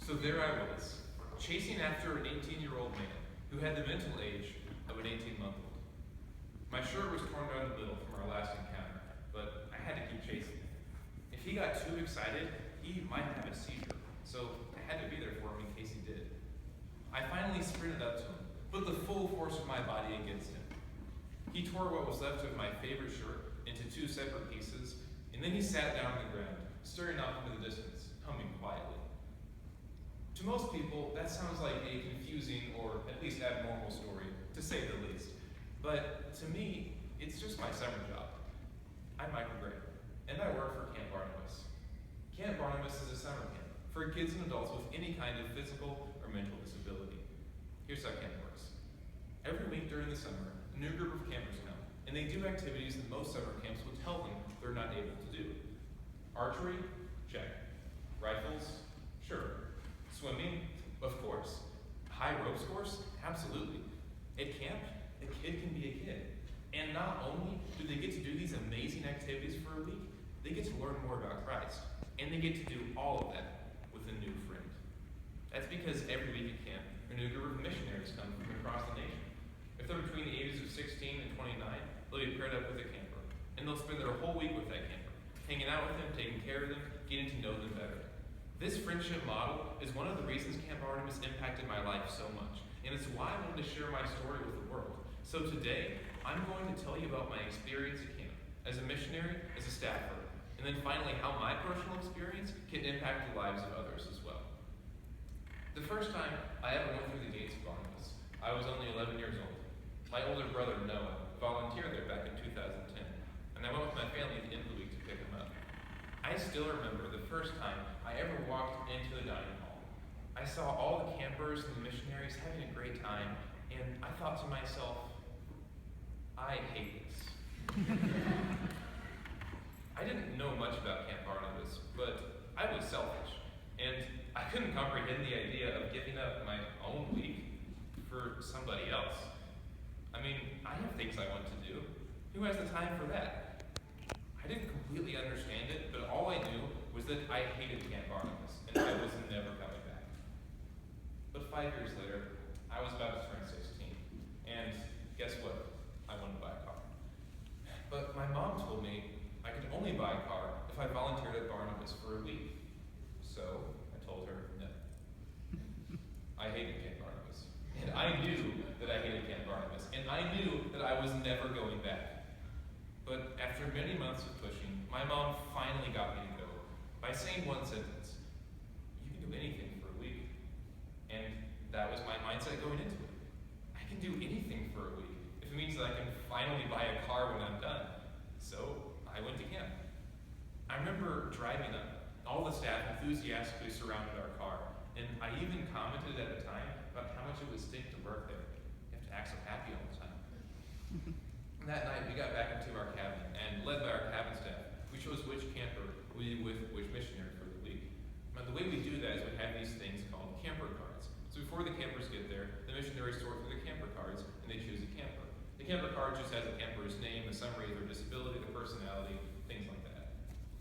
So there I was, chasing after an 18-year-old man who had the mental age of an 18-month-old. My shirt was torn down the middle from our last encounter, but I had to keep chasing him. If he got too excited, he might have a seizure, so I had to be there for him in case he did. I finally sprinted up to him, put the full force of my body against him. He tore what was left of my favorite shirt into two separate pieces, and then he sat down on the ground, staring off into the distance, humming quietly. To most people, that sounds like a confusing or at least abnormal story, to say the least. But to me, it's just my summer job. I'm Micah, and I work for Camp Barnabas. Camp Barnabas is a summer camp for kids and adults with any kind of physical or mental disability. Here's how camp works. Every week during the summer, a new group of campers come, and they do activities that most summer camps would tell them they're not able to do. Archery? Check. Rifles? Sure. Swimming? Of course. High ropes course? Absolutely. At camp, a kid can be a kid. And not only do they get to do these amazing activities for a week, they get to learn more about Christ. And they get to do all of that with a new friend. That's because every week at camp, a new group of missionaries come from across the nation. If they're between the ages of 16 and 29, they'll be paired up with a camper. And they'll spend their whole week with that camper, hanging out with them, taking care of them, getting to know them better. This friendship model is one of the reasons Camp Barnabas impacted my life so much. And it's why I wanted to share my story with the world. So today, I'm going to tell you about my experience at camp, as a missionary, as a staffer, and then finally how my personal experience can impact the lives of others as well. The first time I ever went through the gates of Barnabas, I was only 11 years old. My older brother, Noah, volunteered there back in 2010, and I went with my family at the end of the week to pick him up. I still remember the first time I ever walked into the dining hall. I saw all the campers and the missionaries having a great time, and I thought to myself, I hate this. I didn't know much about Camp Barnabas, but I was selfish, and I couldn't comprehend the idea of giving up my own week for somebody else. I mean, I have things I want to do. Who has the time for that? I didn't completely understand it, but all I knew was that I hated Camp Barnabas, and I was never coming back. But 5 years later, I was about to turn 16, and guess what? I wanted to buy a car. But my mom told me I could only buy a car if I volunteered at Barnabas for a week. So I told her no. I hated Camp Barnabas, and I knew that I hated Camp Barnabas, and I knew that I was never going back. But after many months of pushing, my mom finally got me to go by saying one sentence: you can do anything for a week. And that was my mindset going into it. I can do anything for a week if it means that I can finally buy a car when I'm done. So I went to camp. I remember driving up. All the staff enthusiastically surrounded our car, and I even commented at the time about how much it would stink to work there. You have to act so happy all the time. And that night, we got back into our cabin, and led by our cabin staff, we chose which camper we be with which missionary for the week. Now, the way we do that is we have these things called camper cards. So before the campers get there, the missionaries sort through the camper cards, and they choose a camper. The camper card just has the camper's name, a summary of their disability, their personality, things like that.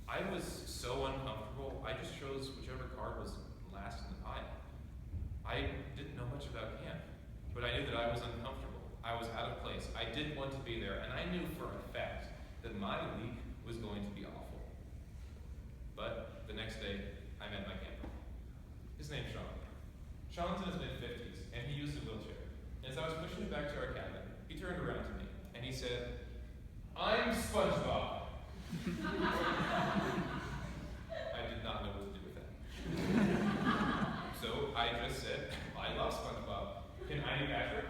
I was so uncomfortable, I just chose whichever card was last in the pile. I didn't know much about camp, but I knew that I was uncomfortable. I was out of place. I didn't want to be there, and I knew for a fact that my week was going to be awful. But the next day, I met my camper. His name's Sean. Sean's in his mid-50s, and he used a wheelchair. And as I was pushing him back to our cabin, he turned around to me, and he said, "I'm SpongeBob." I did not know what to do with that. So I just said, "I love SpongeBob. Can I be Patrick?"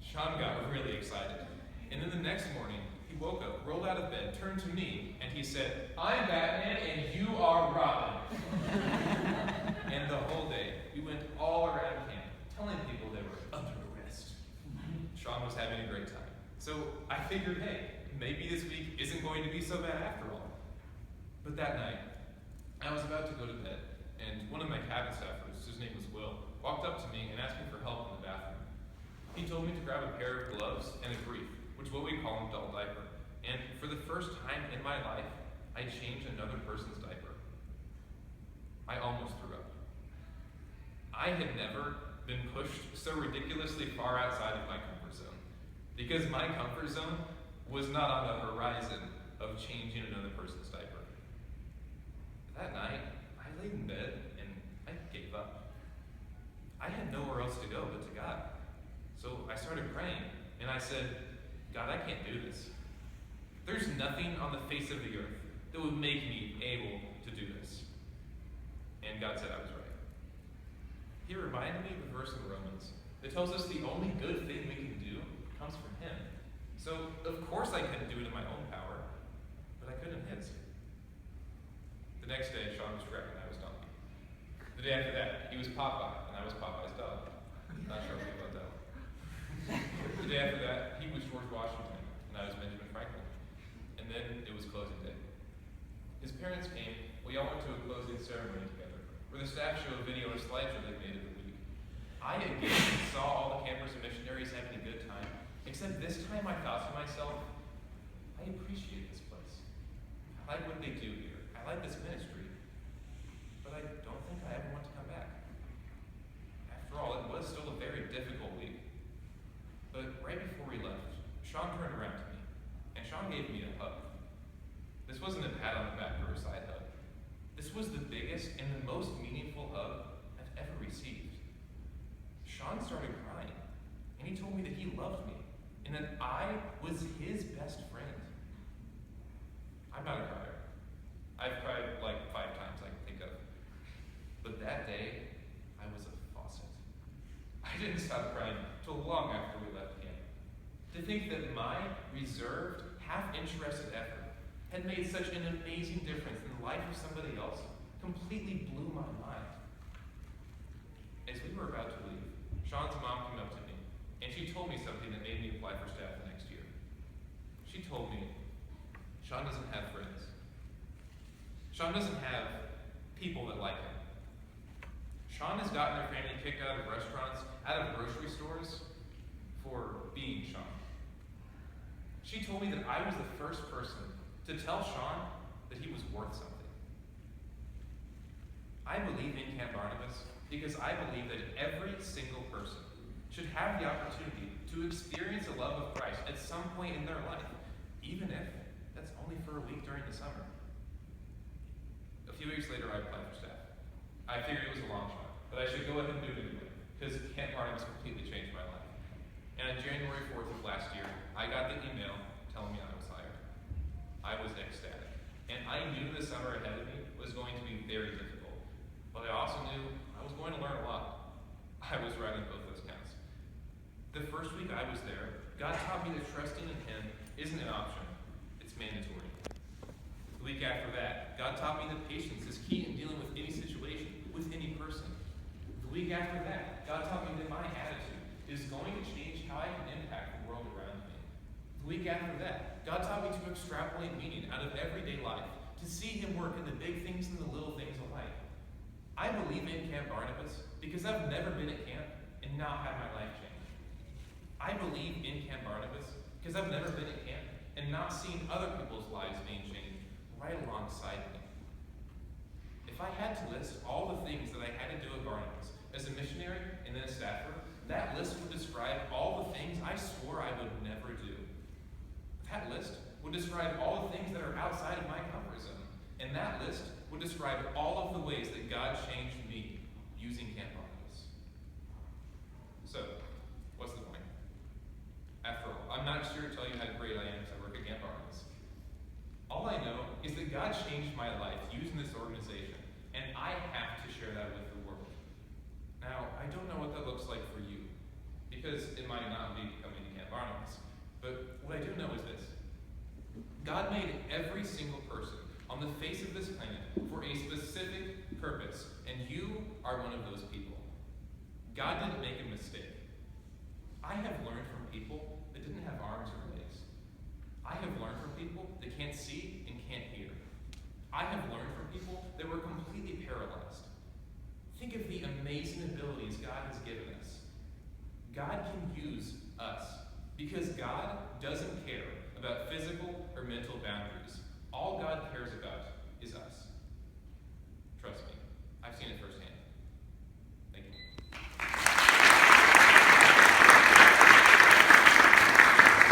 Sean got really excited. And then the next morning, he woke up, rolled out of bed, turned to me, and he said, "I'm Batman, and you are Robin." And the whole day, we went all around camp, telling people they were under arrest. Sean was having a great time. So I figured, hey, maybe this week isn't going to be so bad after all. But that night, I was about to go to bed, and one of my cabin staffers, his name was Will, walked up to me and asked me for help in the bathroom. He told me to grab a pair of gloves and a brief, which is what we call an adult diaper. And for the first time in my life, I changed another person's diaper. I almost threw up. I had never been pushed so ridiculously far outside of my comfort zone, because my comfort zone was not on the horizon of changing another person's diaper. That night, I laid in bed and I gave up. I had nowhere else to go but to God. So I started praying, and I said, God, I can't do this. There's nothing on the face of the earth that would make me able to do this. And God said I was right. He reminded me of a verse in Romans that tells us the only good thing we can do comes from Him. So, of course I couldn't do it in my own power, but I could in His. The next day, Sean was Shrek and I was Donkey. The day after that, he was Popeye and I was Popeye's dog. Not sure about that one. The day after that, he was George Washington and I was Benjamin Franklin. And then it was closing day. His parents came. We all went to a closing ceremony together, where the staff showed a video and a slideshow they made of the week. I again saw all the campers and missionaries having a good time, except this time I thought to myself, I appreciate this place. I like what they do here. I like this ministry. But I don't think I ever want to come back. After all, it was still a very difficult week. But right before we left, Sean turned around to me, and Sean gave me a hug. This wasn't a pat on the back or a side hug. This was the biggest and the most meaningful hug I've ever received. Sean started crying, and he told me that he loved me, and that I was his best friend. I'm not a crier. I've cried like 5 times I can think of. But that day, I was a faucet. I didn't stop crying till long after we left camp. To think that my reserved, half-interested effort had made such an amazing difference in the life of somebody else completely blew my mind. As we were about to leave, Sean's mom came up to me, and she told me something that made me apply for staff the next year. She told me, Sean doesn't have friends. Sean doesn't have people that like him. Sean has gotten their family kicked out of restaurants, out of grocery stores, for being Sean. She told me that I was the first person to tell Sean that he was worth something. I believe in Camp Barnabas because I believe that every single person should have the opportunity to experience the love of Christ at some point in their life, even if that's only for a week during the summer. A few weeks later, I applied for staff. I figured it was a long shot, but I should go ahead and do it anyway, because Camp Barnabas completely changed my life. And on January 4th of last year, I got the email telling me I was hired. I was ecstatic. And I knew the summer ahead of me was going to be very difficult. But I also knew I was going to learn a lot. I was right on both those counts. The first week I was there, God taught me that trusting in Him isn't an option, it's mandatory. The week after that, God taught me that patience is key in dealing with any situation, with any person. The week after that, God taught me that my attitude is going to change how I can impact the world around me. The week after that, God taught me to extrapolate meaning out of everyday life, to see Him work in the big things and the little things alike. I believe in Camp Barnabas because I've never been at camp and not had my life changed. I believe in Camp Barnabas because I've never been at camp and not seen other people's lives being changed right alongside me. If I had to list all the things that I had to do at Barnabas as a missionary and then a staffer, that list would describe all the things I swore I would never do. That list would describe all the things that are outside of my comfort zone. And that list would describe all of the ways that God changed me using Camp Barnabas. So, what's the point? After all, I'm not sure to tell you how great I am as I work at Camp Barnabas. All I know is that God changed my life using this organization, and I have to share that with the world. Now, I don't know what that looks like for you, because it might not be coming to Camp Barnabas. But what I do know is this. God made every single person on the face of this planet for a specific purpose, and you are one of those people. God didn't make a mistake. I have learned from people that didn't have arms or legs. I have learned from people that can't see and can't hear. I have learned from people that were completely paralyzed. Think of the amazing abilities God has given us. God can use us because God doesn't care about physical or mental boundaries. All God cares about